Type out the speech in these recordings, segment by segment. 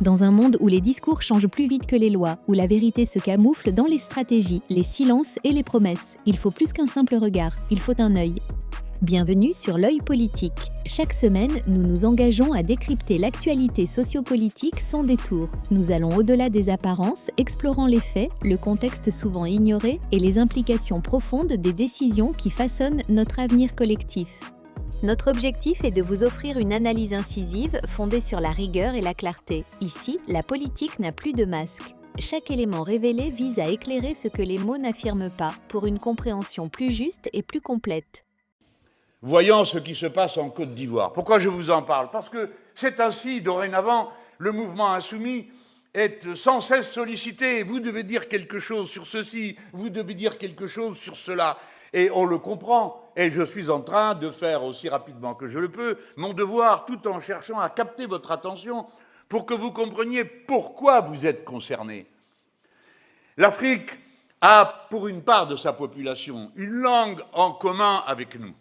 Dans un monde où les discours changent plus vite que les lois, où la vérité se camoufle dans les stratégies, les silences et les promesses, il faut plus qu'un simple regard, il faut un œil. Bienvenue sur l'œil politique. Chaque semaine, nous nous engageons à décrypter l'actualité sociopolitique sans détour. Nous allons au-delà des apparences, explorant les faits, le contexte souvent ignoré et les implications profondes des décisions qui façonnent notre avenir collectif. Notre objectif est de vous offrir une analyse incisive fondée sur la rigueur et la clarté. Ici, la politique n'a plus de masque. Chaque élément révélé vise à éclairer ce que les mots n'affirment pas, pour une compréhension plus juste et plus complète. Voyons ce qui se passe en Côte d'Ivoire. Pourquoi je vous en parle? Parce que c'est ainsi, dorénavant, le mouvement insoumis est sans cesse sollicité. Vous devez dire quelque chose sur ceci, vous devez dire quelque chose sur cela. Et on le comprend, et je suis en train de faire aussi rapidement que je le peux mon devoir, tout en cherchant à capter votre attention pour que vous compreniez pourquoi vous êtes concernés. L'Afrique a, pour une part de sa population, une langue en commun avec nous,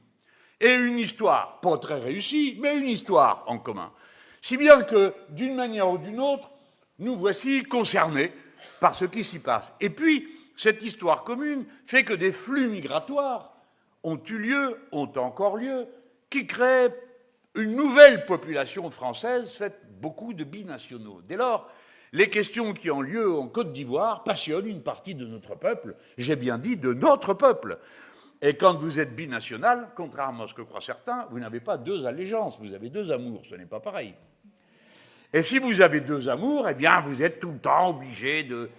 et une histoire, pas très réussie, mais une histoire en commun. Si bien que, d'une manière ou d'une autre, nous voici concernés par ce qui s'y passe. Et puis, cette histoire commune fait que des flux migratoires ont eu lieu, ont encore lieu, qui créent une nouvelle population française faite beaucoup de binationaux. Dès lors, les questions qui ont lieu en Côte d'Ivoire passionnent une partie de notre peuple, j'ai bien dit de notre peuple. Et quand vous êtes binational, contrairement à ce que croient certains, vous n'avez pas deux allégeances, vous avez deux amours, ce n'est pas pareil. Et si vous avez deux amours, eh bien, vous êtes tout le temps obligé de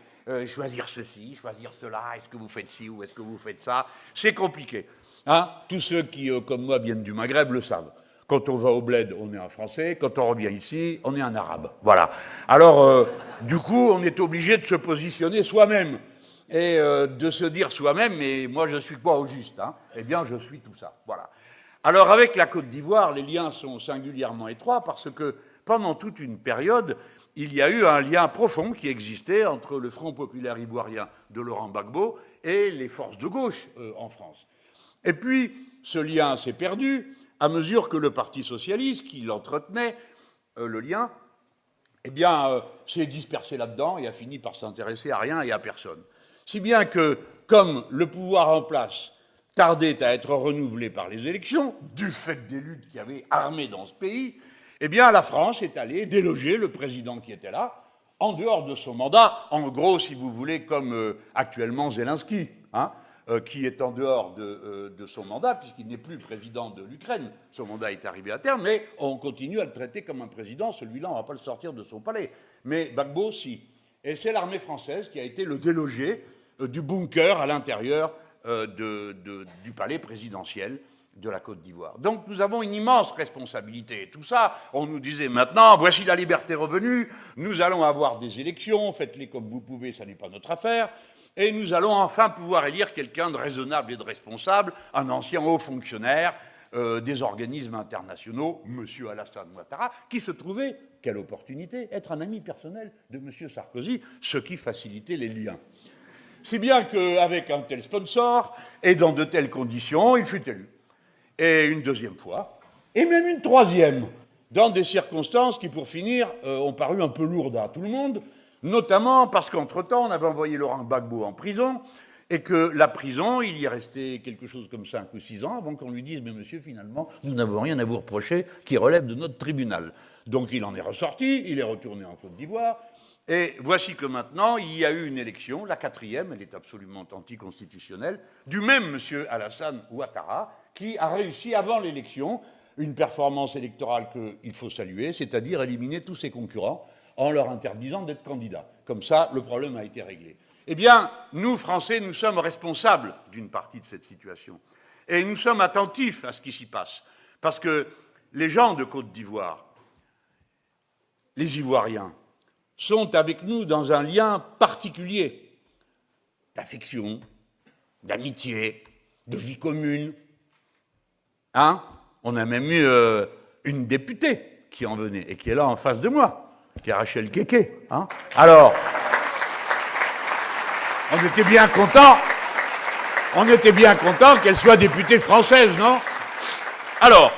choisir ceci, choisir cela, est-ce que vous faites ci ou est-ce que vous faites ça? C'est compliqué. Hein? Tous ceux qui, comme moi, viennent du Maghreb le savent. Quand on va au bled, on est un Français. Quand on revient ici, on est un Arabe. Voilà. Alors, du coup, on est obligé de se positionner soi-même et de se dire soi-même, mais moi, je suis quoi au juste, hein? Eh bien, je suis tout ça. Voilà. Alors, avec la Côte d'Ivoire, les liens sont singulièrement étroits parce que pendant toute une période, il y a eu un lien profond qui existait entre le Front populaire ivoirien de Laurent Gbagbo et les forces de gauche en France. Et puis, ce lien s'est perdu à mesure que le Parti socialiste, qui l'entretenait, le lien, eh bien, s'est dispersé là-dedans et a fini par s'intéresser à rien et à personne. Si bien que, comme le pouvoir en place tardait à être renouvelé par les élections, du fait des luttes qui avaient armé dans ce pays, eh bien, la France est allée déloger le président qui était là, en dehors de son mandat, en gros, si vous voulez, comme actuellement Zelensky, hein, qui est en dehors de son mandat, puisqu'il n'est plus président de l'Ukraine. Son mandat est arrivé à terme, mais on continue à le traiter comme un président. Celui-là, on ne va pas le sortir de son palais. Mais Gbagbo, si. Et c'est l'armée française qui a été le délogé du bunker à l'intérieur du palais présidentiel de la Côte d'Ivoire. Donc nous avons une immense responsabilité. Et tout ça, on nous disait maintenant, voici la liberté revenue, nous allons avoir des élections, faites-les comme vous pouvez, ça n'est pas notre affaire, et nous allons enfin pouvoir élire quelqu'un de raisonnable et de responsable, un ancien haut fonctionnaire des organismes internationaux, M. Alassane Ouattara, qui se trouvait, quelle opportunité, être un ami personnel de M. Sarkozy, ce qui facilitait les liens. Si bien qu'avec un tel sponsor et dans de telles conditions, il fut élu. Et une deuxième fois, et même une troisième, dans des circonstances qui, pour finir, ont paru un peu lourdes à tout le monde, notamment parce qu'entre-temps, on avait envoyé Laurent Gbagbo en prison, et que la prison, il y est resté quelque chose comme 5 ou 6 ans, avant qu'on lui dise « Mais monsieur, finalement, nous n'avons rien à vous reprocher qui relève de notre tribunal ». Donc il en est ressorti, il est retourné en Côte d'Ivoire, et voici que maintenant, il y a eu une élection, la 4e, elle est absolument anticonstitutionnelle, du même monsieur Alassane Ouattara, qui a réussi avant l'élection une performance électorale qu'il faut saluer, c'est-à-dire éliminer tous ses concurrents en leur interdisant d'être candidats. Comme ça, le problème a été réglé. Eh bien, nous, Français, nous sommes responsables d'une partie de cette situation. Et nous sommes attentifs à ce qui s'y passe. Parce que les gens de Côte d'Ivoire, les Ivoiriens, sont avec nous dans un lien particulier d'affection, d'amitié, de vie commune. Hein? On a même eu une députée qui en venait et qui est là en face de moi, qui est Rachel Keke. Hein? Alors, on était bien contents qu'elle soit députée française, non? Alors,